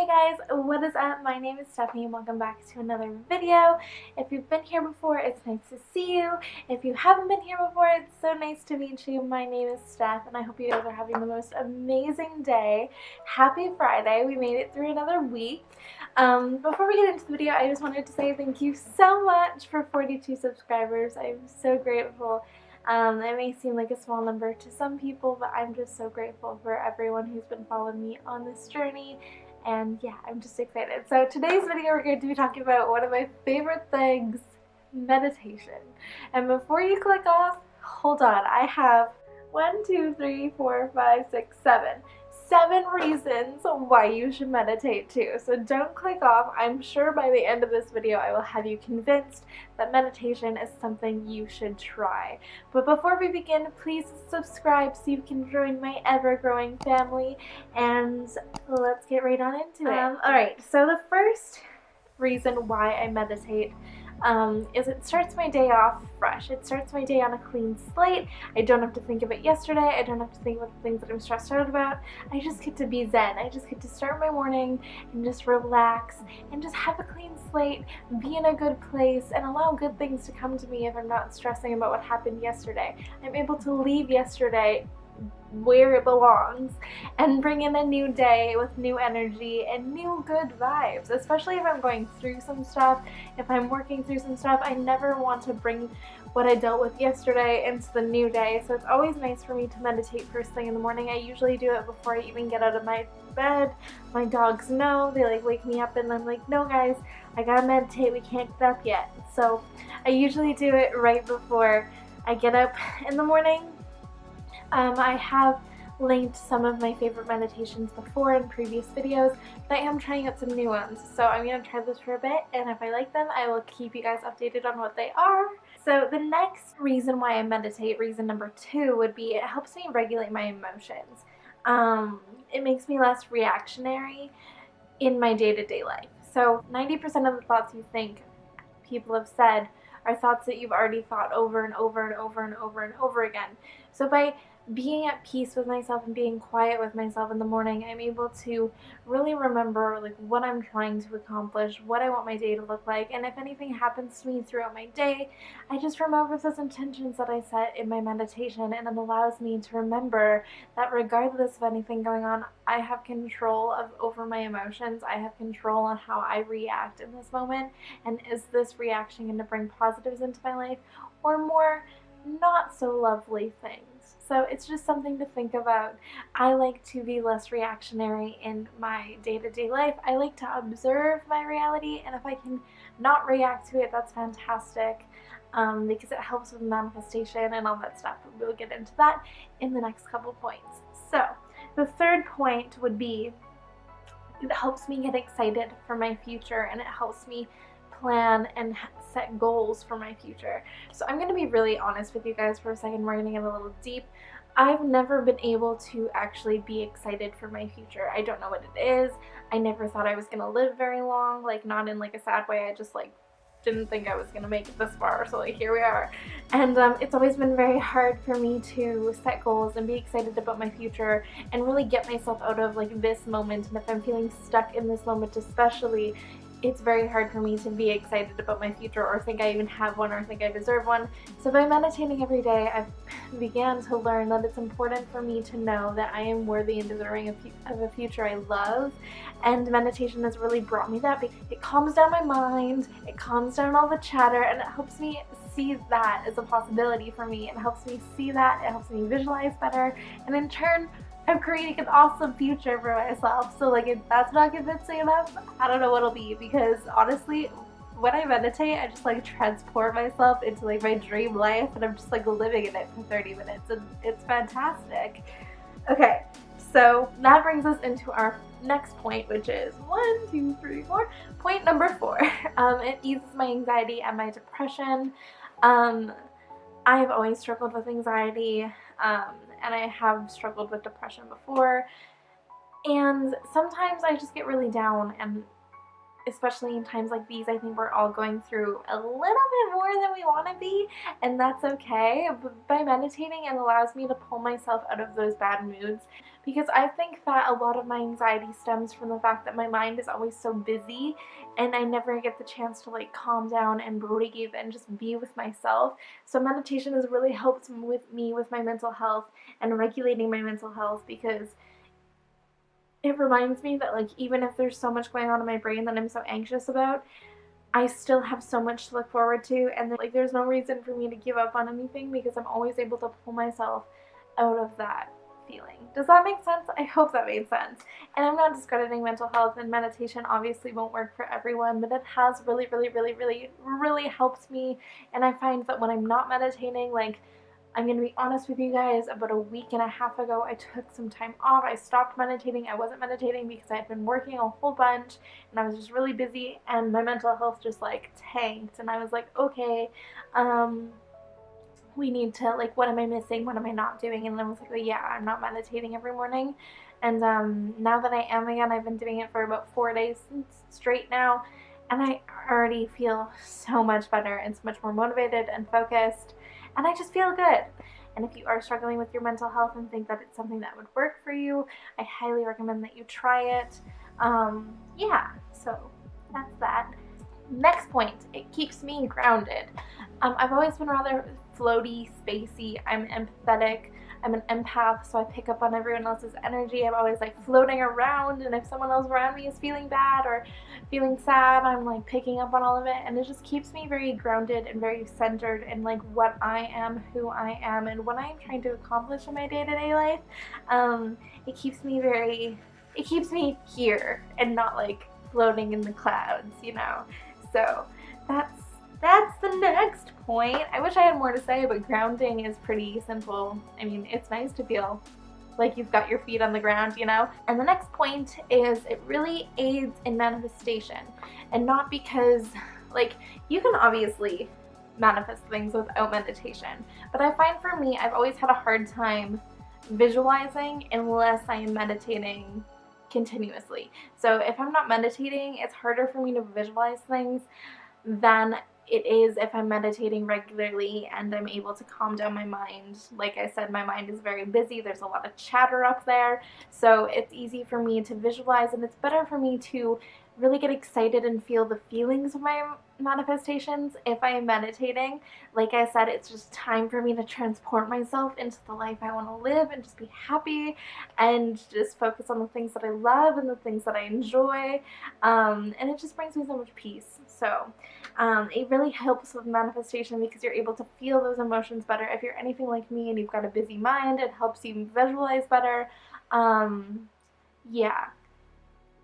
guys, what is up? My name is Stephanie and welcome back to another video. If you've been here before, it's nice to see you. If you haven't been here before, it's so nice to meet you. My name is Steph and I hope you guys are having the most amazing day. Happy Friday. We made it through another week. Before we get into the video, I just wanted to say thank you so much for 42 subscribers. I'm so grateful. It may seem like a small number to some people, but I'm just so grateful for everyone who's been following me on this journey. And yeah, I'm just excited. So today's video we're going to be talking about one of my favorite things, meditation. And before you click off, hold on. I have 7 reasons why you should meditate too. So don't click off. I'm sure by the end of this video I will have you convinced that meditation is something you should try. But before we begin, please subscribe so you can join my ever-growing family, and let's get right on into it. Alright, so the first reason why I meditate is it starts my day off fresh. It starts my day on a clean slate. I don't have to think about yesterday. I don't have to think about the things that I'm stressed out about. I just get to be zen. I just get to start my morning and just relax and just have a clean slate, be in a good place, and allow good things to come to me if I'm not stressing about what happened yesterday. I'm able to leave yesterday where it belongs and bring in a new day with new energy and new good vibes, especially if I'm going through some stuff. If I'm working through some stuff, I never want to bring what I dealt with yesterday into the new day, so it's always nice for me to meditate first thing in the morning. I usually do it before I even get out of my bed. My dogs know, they like wake me up and I'm like, no guys, I gotta meditate, we can't get up yet. So I usually do it right before I get up in the morning. I have linked some of my favorite meditations before in previous videos, but I am trying out some new ones. So I'm going to try this for a bit, and if I like them, I will keep you guys updated on what they are. So the next reason why I meditate, reason number 2, would be it helps me regulate my emotions. It makes me less reactionary in my day-to-day life. So 90% of the thoughts you think, people have said, are thoughts that you've already thought over and over and over and over and over again. So by being at peace with myself and being quiet with myself in the morning, I'm able to really remember like what I'm trying to accomplish, what I want my day to look like, and if anything happens to me throughout my day, I just remember those intentions that I set in my meditation, and it allows me to remember that regardless of anything going on, I have control over my emotions. I have control on how I react in this moment, and is this reaction going to bring positives into my life or more not so lovely things? So it's just something to think about. I like to be less reactionary in my day-to-day life. I like to observe my reality, and if I can not react to it, that's fantastic, because it helps with manifestation and all that stuff. We'll get into that in the next couple points. So the third point would be it helps me get excited for my future, and it helps me plan and set goals for my future. So I'm going to be really honest with you guys for a second. We're going to get a little deep. I've never been able to actually be excited for my future. I don't know what it is. I never thought I was going to live very long, like not in like a sad way. I just like didn't think I was going to make it this far, so like here we are. And it's always been very hard for me to set goals and be excited about my future and really get myself out of like this moment. And if I'm feeling stuck in this moment especially, it's very hard for me to be excited about my future or think I even have one or think I deserve one. So by meditating every day, I've began to learn that it's important for me to know that I am worthy and deserving of a future I love. And meditation has really brought me that. It calms down my mind, it calms down all the chatter, and it helps me see that as a possibility for me. It helps me see that, it helps me visualize better, and in turn, I'm creating an awesome future for myself. So like if that's not convincing enough, I don't know what'll be, because honestly, when I meditate, I just like transport myself into like my dream life, and I'm just like living in it for 30 minutes, and it's fantastic. Okay, so that brings us into our next point, which is 1, 2, 3, 4. Point number 4. It eases my anxiety and my depression. I have always struggled with anxiety, and I have struggled with depression before, and sometimes I just get really down, and especially in times like these, I think we're all going through a little bit more than we want to be, and that's okay. But by meditating, it allows me to pull myself out of those bad moods, because I think that a lot of my anxiety stems from the fact that my mind is always so busy and I never get the chance to like calm down and breathe and just be with myself. So meditation has really helped me with my mental health and regulating my mental health, because it reminds me that like even if there's so much going on in my brain that I'm so anxious about, I still have so much to look forward to, and like there's no reason for me to give up on anything, because I'm always able to pull myself out of that feeling. Does that make sense? I hope that made sense. And I'm not discrediting mental health, and meditation obviously won't work for everyone, but it has really helped me. And I find that when I'm not meditating, like, I'm going to be honest with you guys, about a week and a half ago, I took some time off. I stopped meditating. I wasn't meditating because I had been working a whole bunch and I was just really busy, and my mental health just like tanked. And I was like, okay, we need to, like, what am I missing? What am I not doing? And then I was like, well, yeah, I'm not meditating every morning. And now that I am again, I've been doing it for about 4 days straight now, and I already feel so much better and so much more motivated and focused. And I just feel good. And if you are struggling with your mental health and think that it's something that would work for you, I highly recommend that you try it. Yeah, so that's that. Next point, it keeps me grounded. I've always been rather floaty, spacey. I'm empathetic. I'm an empath, so I pick up on everyone else's energy. I'm always like floating around, and if someone else around me is feeling bad or feeling sad, I'm like picking up on all of it, and it just keeps me very grounded and very centered in like what I am, who I am, and what I'm trying to accomplish in my day-to-day life. It keeps me here and not like floating in the clouds, you know. So that's the next point. I wish I had more to say, but grounding is pretty simple. I mean, it's nice to feel like you've got your feet on the ground, you know? And the next point is it really aids in manifestation. And not because, like, you can obviously manifest things without meditation, but I find for me, I've always had a hard time visualizing unless I am meditating continuously. So if I'm not meditating, it's harder for me to visualize things than it is if I'm meditating regularly and I'm able to calm down my mind. Like I said, my mind is very busy. There's a lot of chatter up there. So it's easy for me to visualize, and it's better for me to really get excited and feel the feelings of my manifestations if I am meditating. Like I said, it's just time for me to transport myself into the life I want to live and just be happy and just focus on the things that I love and the things that I enjoy. And it just brings me so much peace. So it really helps with manifestation because you're able to feel those emotions better. If you're anything like me and you've got a busy mind, it helps you visualize better. Yeah.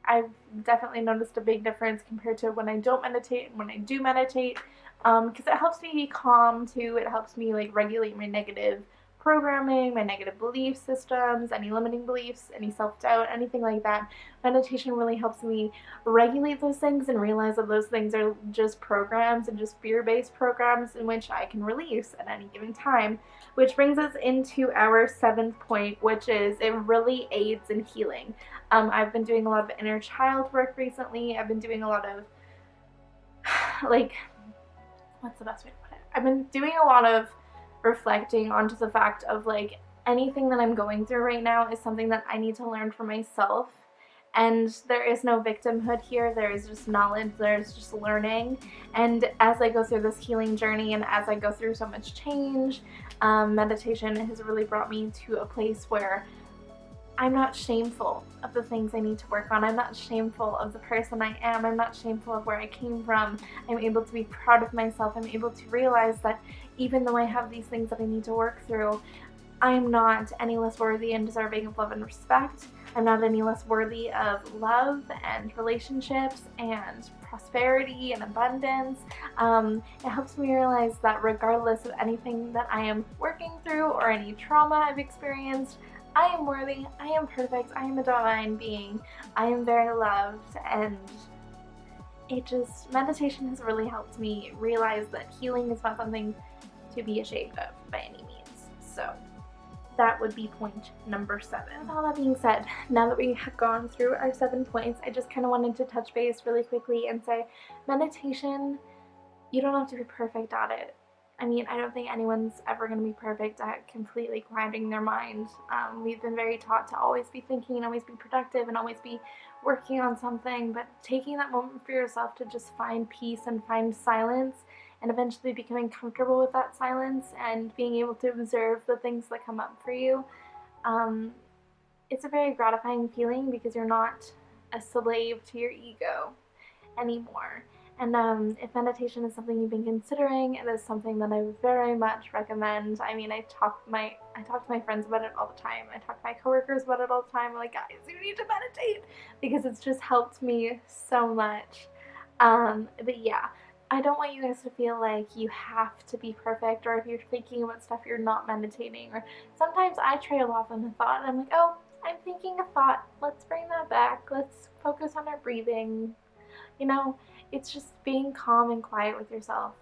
I've definitely noticed a big difference compared to when I don't meditate and when I do meditate, because it helps me be calm too. It helps me like regulate my negative programming, my negative belief systems, any limiting beliefs, any self-doubt, anything like that. Meditation really helps me regulate those things and realize that those things are just programs and just fear-based programs in which I can release at any given time. Which brings us into our 7th point, which is it really aids in healing. I've been doing a lot of inner child work recently. I've been doing a lot of, like, what's the best way to put it? I've been doing a lot of reflecting onto the fact of like anything that I'm going through right now is something that I need to learn for myself. And there is no victimhood here. There is just knowledge. There's just learning. And as I go through this healing journey and as I go through so much change, meditation has really brought me to a place where I'm not shameful of the things I need to work on. I'm not shameful of the person I am. I'm not shameful of where I came from. I'm able to be proud of myself. I'm able to realize that even though I have these things that I need to work through, I am not any less worthy and deserving of love and respect. I'm not any less worthy of love and relationships and prosperity and abundance. It helps me realize that regardless of anything that I am working through or any trauma I've experienced, I am worthy, I am perfect, I am a divine being, I am very loved, and meditation has really helped me realize that healing is not something to be ashamed of by any means. So that would be point number 7. With all that being said, now that we have gone through our 7 points, I just kind of wanted to touch base really quickly and say meditation, you don't have to be perfect at it. I mean, I don't think anyone's ever going to be perfect at completely quieting their mind. We've been very taught to always be thinking and always be productive and always be working on something, but taking that moment for yourself to just find peace and find silence and eventually becoming comfortable with that silence and being able to observe the things that come up for you, it's a very gratifying feeling because you're not a slave to your ego anymore. And if meditation is something you've been considering, it is something that I very much recommend. I mean, I talk to my friends about it all the time. I talk to my coworkers about it all the time. I'm like, guys, you need to meditate, because it's just helped me so much. But yeah, I don't want you guys to feel like you have to be perfect, or if you're thinking about stuff you're not meditating. Or sometimes I trail off in a thought and I'm like, oh, I'm thinking a thought. Let's bring that back. Let's focus on our breathing. You know, it's just being calm and quiet with yourself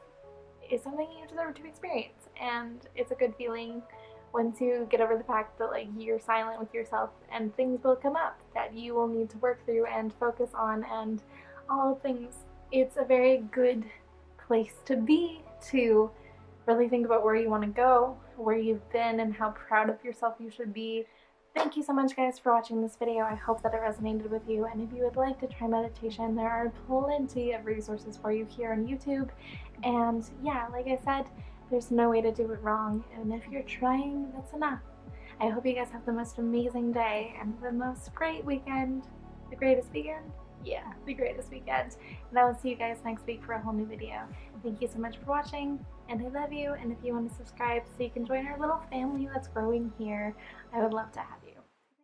is something you deserve to experience, and it's a good feeling once you get over the fact that like you're silent with yourself and things will come up that you will need to work through and focus on and all things. It's a very good place to be, to really think about where you want to go, where you've been, and how proud of yourself you should be. Thank you so much, guys, for watching this video. I hope that it resonated with you, and if you would like to try meditation, there are plenty of resources for you here on YouTube. And yeah, like I said, there's no way to do it wrong, and if you're trying, that's enough. I hope you guys have the most amazing day and the most great weekend. The greatest weekend? Yeah, the greatest weekend. And I will see you guys next week for a whole new video. Thank you so much for watching, and I love you. And if you want to subscribe so you can join our little family that's growing here, I would love to have you.